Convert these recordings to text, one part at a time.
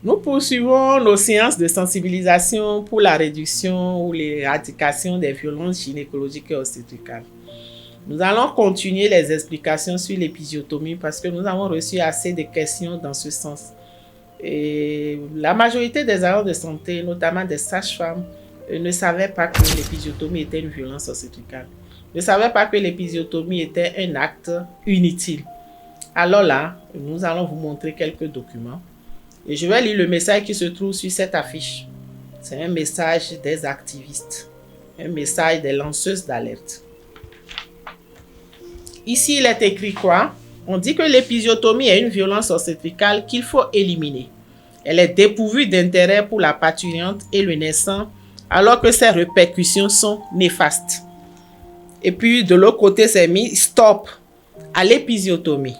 Nous poursuivons nos séances de sensibilisation pour la réduction ou l'éradication des violences gynécologiques et obstétricales. Nous allons continuer les explications sur l'épisiotomie parce que nous avons reçu assez de questions dans ce sens. Et la majorité des agents de santé, notamment des sages-femmes, ne savaient pas que l'épisiotomie était une violence obstétricale. Ne savaient pas que l'épisiotomie était un acte inutile. Alors là, nous allons vous montrer quelques documents. Et je vais lire le message qui se trouve sur cette affiche. C'est un message des activistes, un message des lanceuses d'alerte. Ici, il est écrit quoi? On dit que l'épisiotomie est une violence obstétricale qu'il faut éliminer. Elle est dépourvue d'intérêt pour la parturiente et le naissant, alors que ses répercussions sont néfastes. Et puis, de l'autre côté, c'est mis stop à l'épisiotomie.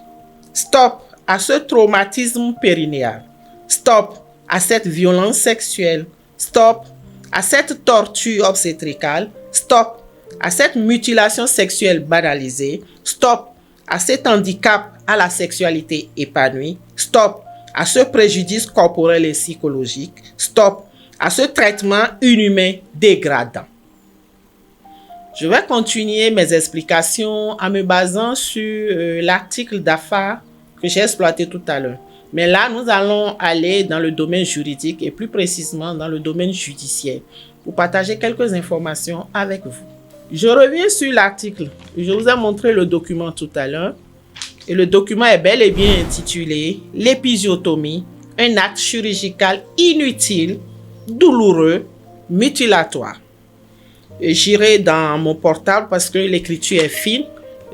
Stop à ce traumatisme périnéal. Stop à cette violence sexuelle. Stop à cette torture obstétricale. Stop à cette mutilation sexuelle banalisée. Stop à cet handicap à la sexualité épanouie. Stop à ce préjudice corporel et psychologique. Stop à ce traitement inhumain dégradant. Je vais continuer mes explications en me basant sur l'article d'affaires que j'ai exploité tout à l'heure. Mais là, nous allons aller dans le domaine juridique et plus précisément dans le domaine judiciaire pour partager quelques informations avec vous. Je reviens sur l'article. Je vous ai montré le document tout à l'heure. Et le document est bel et bien intitulé « L'épisiotomie, un acte chirurgical inutile, douloureux, mutilatoire ». J'irai dans mon portable parce que l'écriture est fine.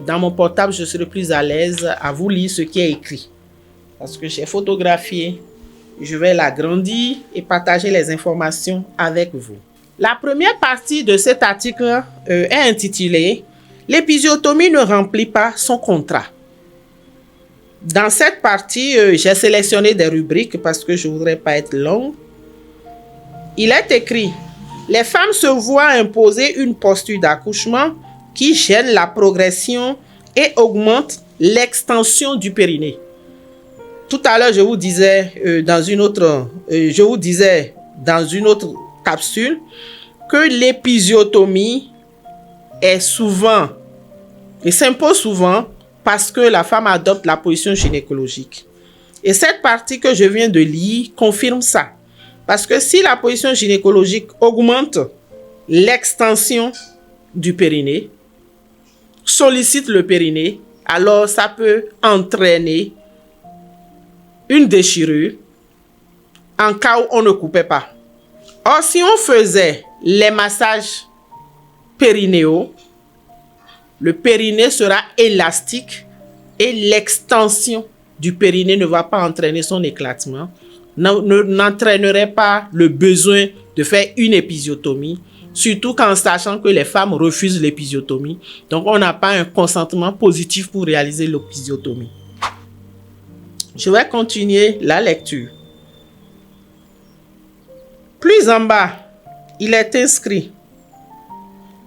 Dans mon portable, je serai plus à l'aise à vous lire ce qui est écrit. Parce que j'ai photographié, je vais l'agrandir et partager les informations avec vous. La première partie de cet article est intitulée « L'épisiotomie ne remplit pas son contrat ». Dans cette partie, j'ai sélectionné des rubriques parce que je ne voudrais pas être longue. Il est écrit « Les femmes se voient imposer une posture d'accouchement qui gêne la progression et augmente l'extension du périnée. » Tout à l'heure, je vous disais dans une autre capsule que l'épisiotomie s'impose souvent parce que la femme adopte la position gynécologique. Et cette partie que je viens de lire confirme ça. Parce que si la position gynécologique augmente l'extension du périnée, sollicite le périnée, alors ça peut entraîner une déchirure en cas où on ne coupait pas. Or, si on faisait les massages périnéaux, le périnée sera élastique et l'extension du périnée ne va pas entraîner son éclatement, n'entraînerait pas le besoin de faire une épisiotomie, surtout qu'en sachant que les femmes refusent l'épisiotomie. Donc, on n'a pas un consentement positif pour réaliser l'épisiotomie. Je vais continuer la lecture. Plus en bas, il est inscrit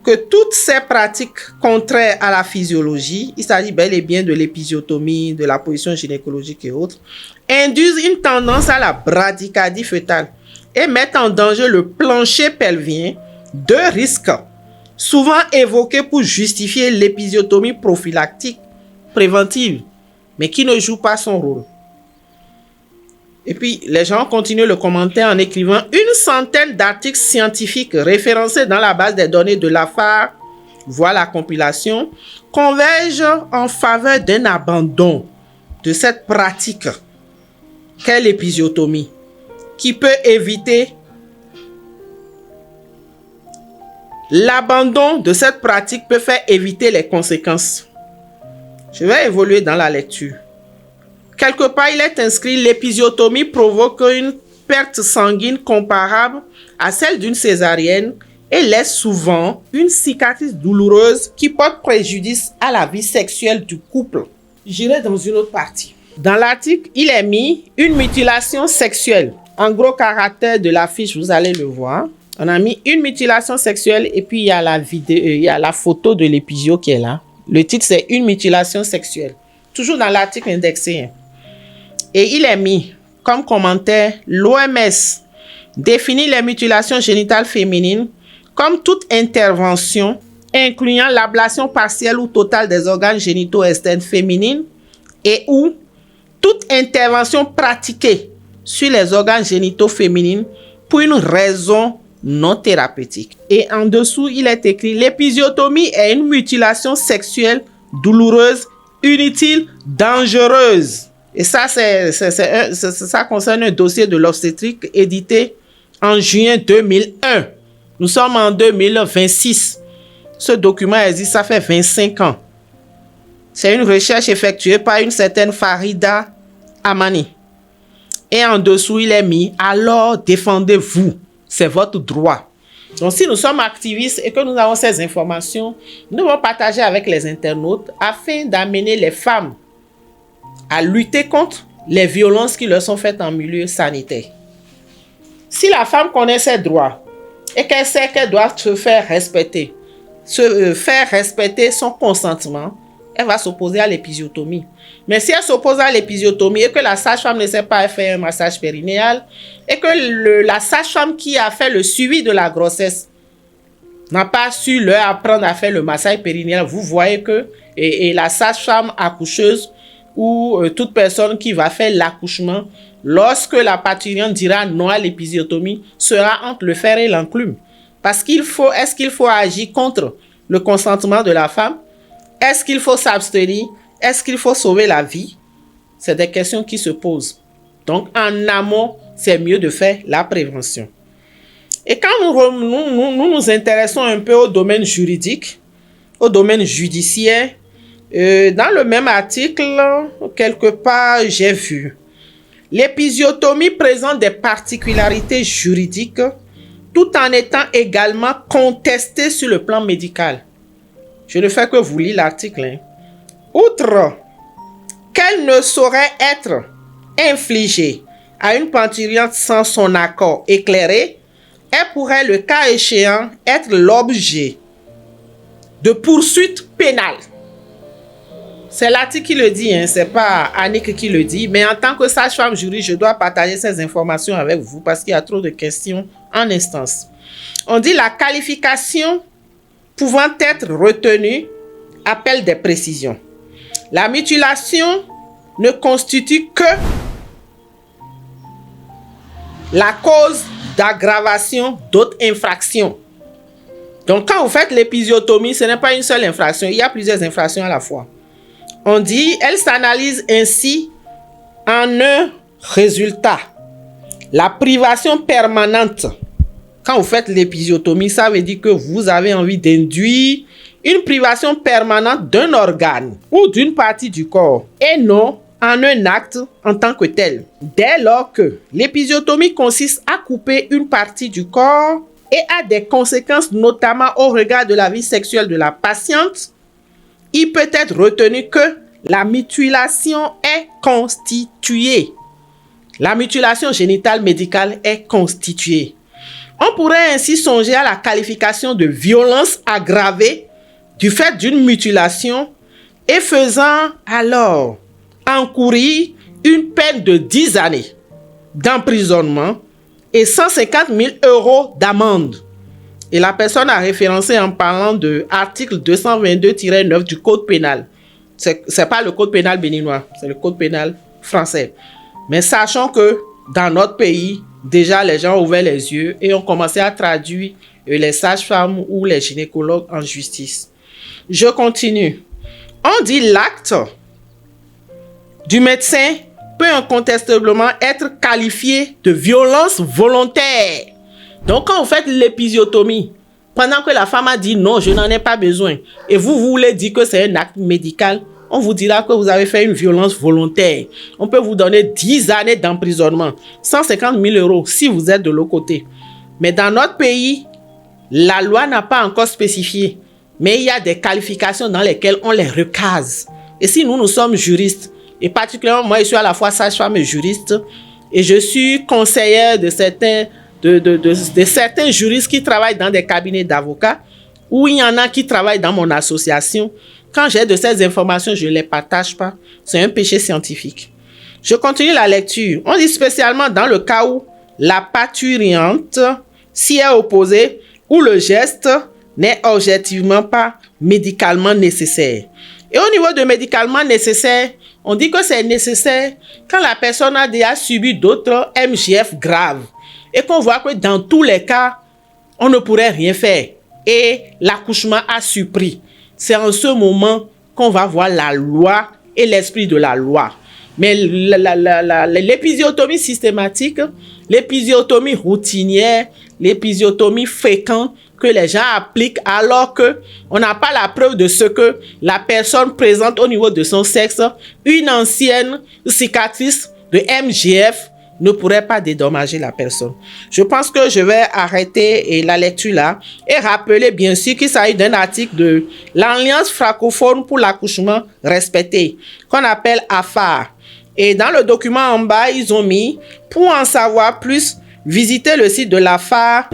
que toutes ces pratiques contraires à la physiologie, il s'agit bel et bien de l'épisiotomie, de la position gynécologique et autres, induisent une tendance à la bradycardie fœtale et mettent en danger le plancher pelvien, deux risques souvent évoqués pour justifier l'épisiotomie prophylactique préventive, mais qui ne joue pas son rôle. Et puis, les gens continuent le commentaire en écrivant « Une centaine d'articles scientifiques référencés dans la base des données de l'AFAR, voire la compilation, convergent en faveur d'un abandon de cette pratique qu'est l'épisiotomie, qui peut éviter l'abandon de cette pratique peut faire éviter les conséquences. » Je vais évoluer dans la lecture. Quelque part, il est inscrit « L'épisiotomie provoque une perte sanguine comparable à celle d'une césarienne et laisse souvent une cicatrice douloureuse qui porte préjudice à la vie sexuelle du couple. » J'irai dans une autre partie. Dans l'article, il est mis « Une mutilation sexuelle ». En gros caractère de l'affiche, vous allez le voir. On a mis une mutilation sexuelle et puis il y a la vidéo, il y a la photo de l'épisio qui est là. Le titre, c'est « Une mutilation sexuelle ». Toujours dans l'article indexé. Et il est mis comme commentaire, l'OMS définit les mutilations génitales féminines comme toute intervention incluant l'ablation partielle ou totale des organes génitaux externes féminines et ou toute intervention pratiquée sur les organes génitaux féminins pour une raison non thérapeutique. Et en dessous, il est écrit: l'épisiotomie est une mutilation sexuelle douloureuse, inutile, dangereuse. Et ça, ça concerne un dossier de l'obstétrique édité en juin 2001. Nous sommes en 2026. Ce document existe, ça fait 25 ans. C'est une recherche effectuée par une certaine Farida Amani. Et en dessous, il est mis: alors défendez-vous. C'est votre droit. Donc, si nous sommes activistes et que nous avons ces informations, nous devons partager avec les internautes afin d'amener les femmes à lutter contre les violences qui leur sont faites en milieu sanitaire. Si la femme connaît ses droits et qu'elle sait qu'elle doit se faire respecter son consentement, elle va s'opposer à l'épisiotomie. Mais si elle s'oppose à l'épisiotomie et que la sage-femme ne sait pas faire un massage périnéal et que la sage-femme qui a fait le suivi de la grossesse n'a pas su leur apprendre à faire le massage périnéal, vous voyez que et la sage-femme accoucheuse ou toute personne qui va faire l'accouchement, lorsque la parturiente dira non à l'épisiotomie, sera entre le fer et l'enclume. Parce est-ce qu'il faut agir contre le consentement de la femme? Est-ce qu'il faut s'abstenir? Est-ce qu'il faut sauver la vie? C'est des questions qui se posent. Donc, en amont, c'est mieux de faire la prévention. Et quand nous nous intéressons un peu au domaine juridique, au domaine judiciaire, dans le même article, quelque part, j'ai vu: l'épisiotomie présente des particularités juridiques tout en étant également contestée sur le plan médical. Je ne fais que vous lire l'article. Outre qu'elle ne saurait être infligée à une parturiente sans son accord éclairé, elle pourrait, le cas échéant, être l'objet de poursuites pénales. C'est l'article qui le dit, c'est pas Annick qui le dit, mais en tant que sage-femme juriste, je dois partager ces informations avec vous parce qu'il y a trop de questions en instance. On dit: la qualification pouvant être retenue appelle des précisions. La mutilation ne constitue que la cause d'aggravation d'autres infractions. Donc, quand vous faites l'épisiotomie, ce n'est pas une seule infraction, il y a plusieurs infractions à la fois. On dit: elle s'analyse ainsi en un résultat. La privation permanente. Quand vous faites l'épisiotomie, ça veut dire que vous avez envie d'induire une privation permanente d'un organe ou d'une partie du corps et non en un acte en tant que tel. Dès lors que l'épisiotomie consiste à couper une partie du corps et a des conséquences notamment au regard de la vie sexuelle de la patiente, il peut être retenu que la mutilation est constituée. La mutilation génitale médicale est constituée. On pourrait ainsi songer à la qualification de violence aggravée du fait d'une mutilation et faisant alors encourir une peine de 10 années d'emprisonnement et 150 000 € d'amende. Et la personne a référencé en parlant de l'article 222-9 du Code pénal. C'est pas le Code pénal béninois, c'est le Code pénal français. Mais sachant que dans notre pays, déjà les gens ont ouvert les yeux et ont commencé à traduire les sages-femmes ou les gynécologues en justice. Je continue. On dit: l'acte du médecin peut incontestablement être qualifié de violence volontaire. Donc, quand vous faites l'épisiotomie, pendant que la femme a dit non, je n'en ai pas besoin, et vous voulez dire que c'est un acte médical, on vous dira que vous avez fait une violence volontaire. On peut vous donner 10 années d'emprisonnement, 150 000 € si vous êtes de l'autre côté. Mais dans notre pays, la loi n'a pas encore spécifié, mais il y a des qualifications dans lesquelles on les recase. Et si nous sommes juristes, et particulièrement moi, je suis à la fois sage-femme et juriste, et je suis conseillère de certains juristes qui travaillent dans des cabinets d'avocats, ou il y en a qui travaillent dans mon association. Quand j'ai de ces informations, je ne les partage pas. C'est un péché scientifique. Je continue la lecture. On dit spécialement dans le cas où la parturiente s'y est opposée ou le geste n'est objectivement pas médicalement nécessaire. Et au niveau de médicalement nécessaire, on dit que c'est nécessaire quand la personne a déjà subi d'autres MGF graves et qu'on voit que dans tous les cas, on ne pourrait rien faire et l'accouchement a surpris. C'est en ce moment qu'on va voir la loi et l'esprit de la loi. Mais l'épisiotomie systématique, l'épisiotomie routinière, l'épisiotomie fréquente que les gens appliquent alors que on n'a pas la preuve de ce que la personne présente au niveau de son sexe, une ancienne cicatrice de MGF ne pourrait pas dédommager la personne. Je pense que je vais arrêter la lecture là et rappeler bien sûr qu'il s'agit d'un article de l'Alliance francophone pour l'accouchement respecté, qu'on appelle AFAR. Et dans le document en bas, ils ont mis, pour en savoir plus, visitez le site de l'AFAR.